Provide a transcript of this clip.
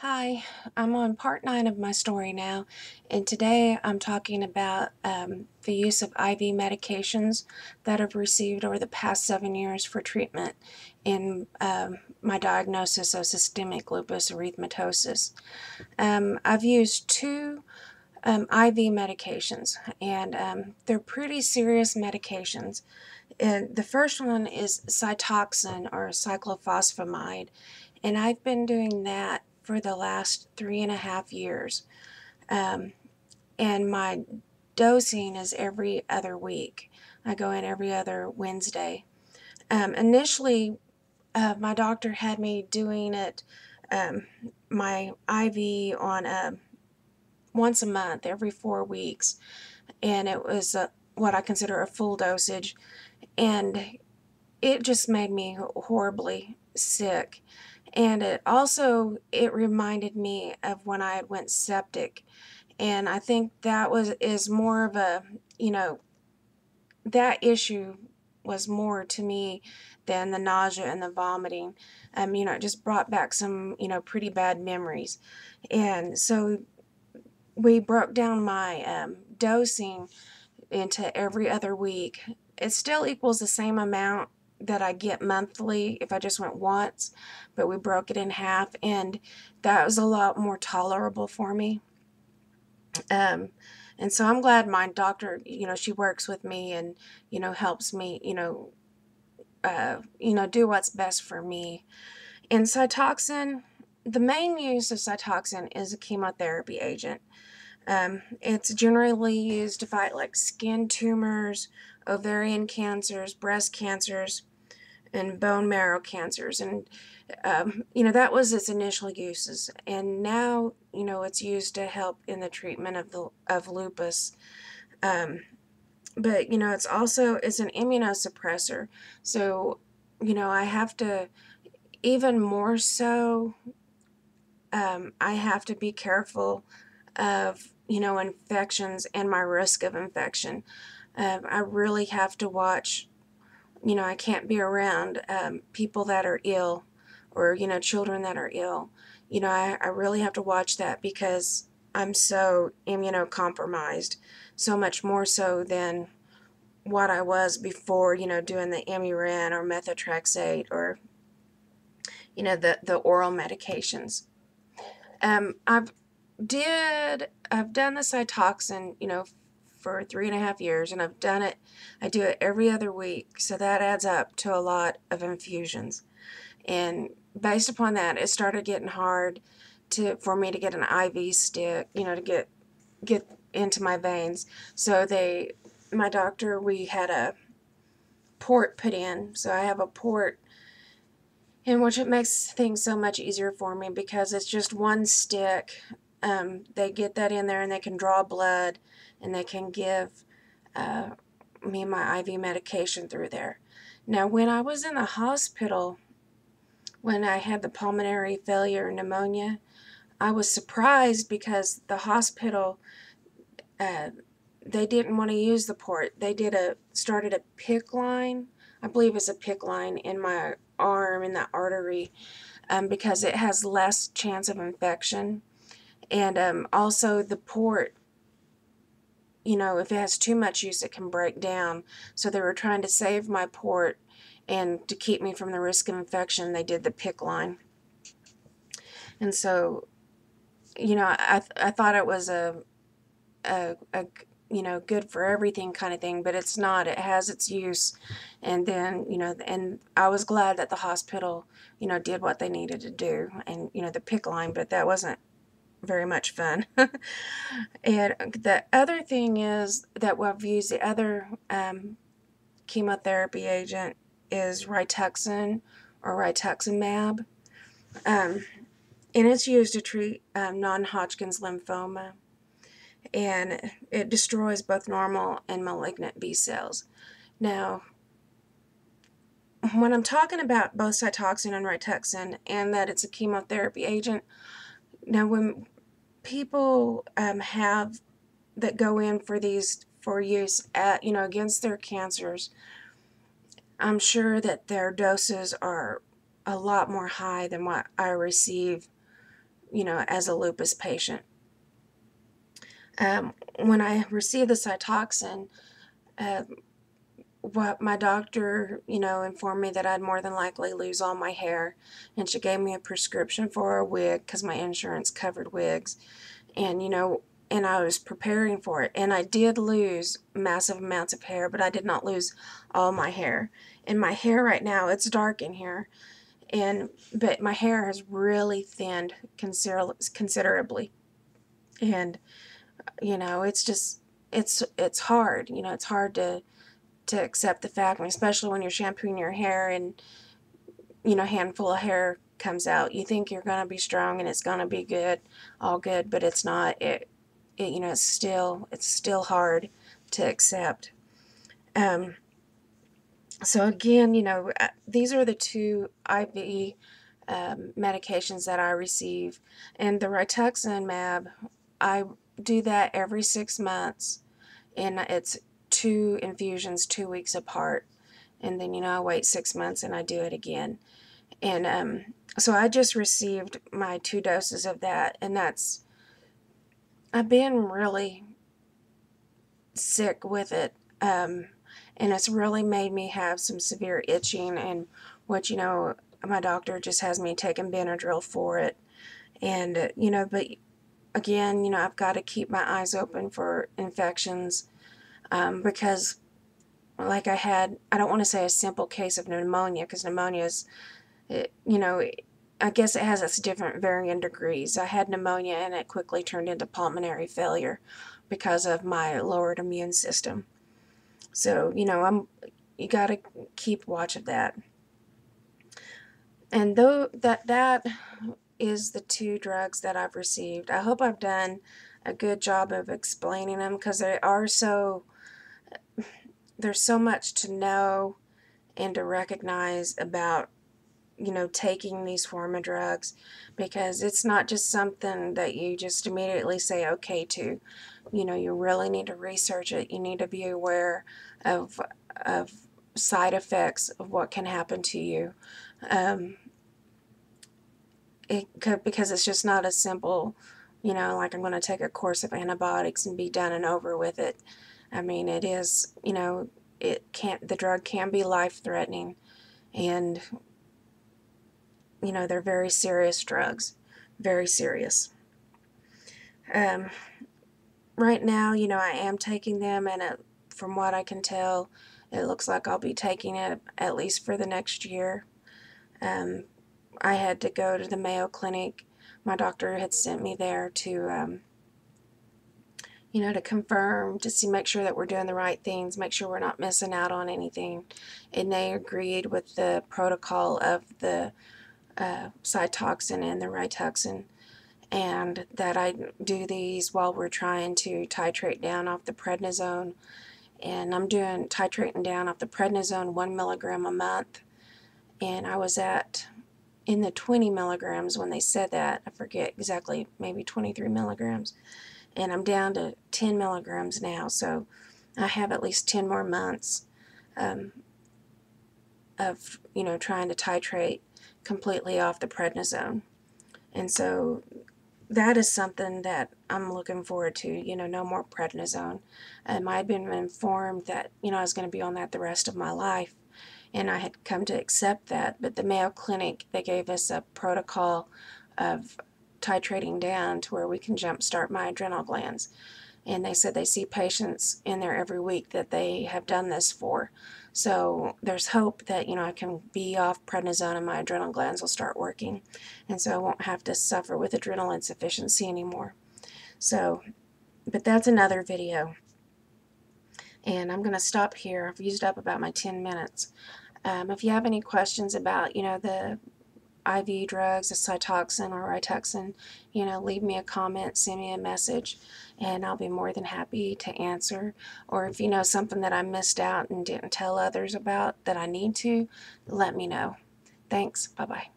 Hi, I'm on part 9 of my story now, and today I'm talking about the use of IV medications that I've received over the past 7 years for treatment in my diagnosis of systemic lupus erythematosus. I've used two IV medications, and they're pretty serious medications. And the first one is Cytoxan or cyclophosphamide, and I've been doing that for the last 3.5 years. Um, and my dosing is every other week. I go in every other Wednesday. Initially, my doctor had me doing it, my IV on once a month, every 4 weeks, and it was what I consider a full dosage, and it just made me horribly sick. And it reminded me of when I had went septic, and I think that is more of a, you know, that issue was more to me than the nausea and the vomiting. It just brought back some, pretty bad memories. And so we broke down my dosing into every other week. It still equals the same amount that I get monthly if I just went once, but we broke it in half, and that was a lot more tolerable for me. Um, and so I'm glad my doctor, she works with me and, helps me, do what's best for me. And Cytoxan, the main use of Cytoxan is a chemotherapy agent. It's generally used to fight like skin tumors, ovarian cancers, breast cancers, and bone marrow cancers. And, that was its initial uses. And now, it's used to help in the treatment of lupus. Um, but, it's an immunosuppressor. So, I have to, even more so, I have to be careful of, infections and my risk of infection. I really have to watch, I can't be around people that are ill or, children that are ill. I really have to watch that because I'm so immunocompromised, so much more so than what I was before, doing the Imuran or methotrexate or, the oral medications. I've done the Cytoxan, for 3.5 years, and I do it every other week, so that adds up to a lot of infusions. And based upon that, it started getting hard for me to get an IV stick, to get into my veins. So my doctor, we had a port put in, so I have a port, in which it makes things so much easier for me because it's just one stick. They get that in there and they can draw blood and they can give me my IV medication through there. Now, when I was in the hospital, when I had the pulmonary failure and pneumonia, I was surprised because the hospital, they didn't want to use the port. They started a PICC line. I believe it's a PICC line in my arm, in that artery, because it has less chance of infection. And also the port, if it has too much use, it can break down. So they were trying to save my port, and to keep me from the risk of infection, they did the PICC line. And so, I thought it was a good for everything kind of thing, but it's not. It has its use. And then, and I was glad that the hospital, did what they needed to do, and, the PICC line, but that wasn't very much fun. And the other thing is that I've used the other chemotherapy agent is Rituxan or rituximab, and it's used to treat non-Hodgkin's lymphoma, and it destroys both normal and malignant B cells. Now, when I'm talking about both Cytoxan and Rituxan and that it's a chemotherapy agent, now when people that go in for these for use against their cancers, I'm sure that their doses are a lot more high than what I receive, as a lupus patient. When I received the Cytoxan, what my doctor, informed me that I'd more than likely lose all my hair, and she gave me a prescription for a wig because my insurance covered wigs, and I was preparing for it, and I did lose massive amounts of hair, but I did not lose all my hair. And my hair right now, it's dark in here, but my hair has really thinned considerably, and it's just it's hard. It's hard to accept the fact, and especially when you're shampooing your hair and a handful of hair comes out. You think you're going to be strong and it's going to be good, all good, but it's not. It's still hard to accept. So again, these are the two IV medications that I receive, and the rituximab, I do that every 6 months, and it's 2 infusions 2 weeks apart, and then I wait 6 months and I do it again. And so I just received my 2 doses of that, and I've been really sick with it, and it's really made me have some severe itching, and which my doctor just has me taking Benadryl for it. And but again, I've got to keep my eyes open for infections, because like I don't want to say a simple case of pneumonia, because pneumonia is, I guess it has its different varying degrees. I had pneumonia and it quickly turned into pulmonary failure because of my lowered immune system. So, you got to keep watch of that. And though that is the 2 drugs that I've received, I hope I've done a good job of explaining them, because there's so much to know and to recognize about taking these form of drugs, because it's not just something that you just immediately say okay to. You really need to research it. You need to be aware of side effects of what can happen to you, because it's just not as simple, like I'm going to take a course of antibiotics and be done and over with it. I mean, it is, the drug can be life-threatening, and they're very serious drugs, very serious. Right now, I am taking them, and from what I can tell, it looks like I'll be taking it at least for the next year. I had to go to the Mayo Clinic. My doctor had sent me there to, to confirm, to make sure that we're doing the right things, make sure we're not missing out on anything. And they agreed with the protocol of the Cytoxan and the Rituxan, and that I do these while we're trying to titrate down off the prednisone. And I'm titrating down off the prednisone 1 milligram a month, and I was in the 20 milligrams when they said that. I forget exactly, maybe 23 milligrams, and I'm down to 10 milligrams now, so I have at least 10 more months of trying to titrate completely off the prednisone. And so that is something that I'm looking forward to, no more prednisone. I had been informed that, I was going to be on that the rest of my life, and I had come to accept that. But the Mayo Clinic, they gave us a protocol of titrating down to where we can jumpstart my adrenal glands. And they said they see patients in there every week that they have done this for. So there's hope that, I can be off prednisone and my adrenal glands will start working. And so I won't have to suffer with adrenal insufficiency anymore. So, but that's another video. And I'm going to stop here. I've used up about my 10 minutes. If you have any questions about, the IV drugs, the Cytoxan or Rituxan, leave me a comment, send me a message, and I'll be more than happy to answer. Or if you know something that I missed out and didn't tell others about that I need to, let me know. Thanks. Bye-bye.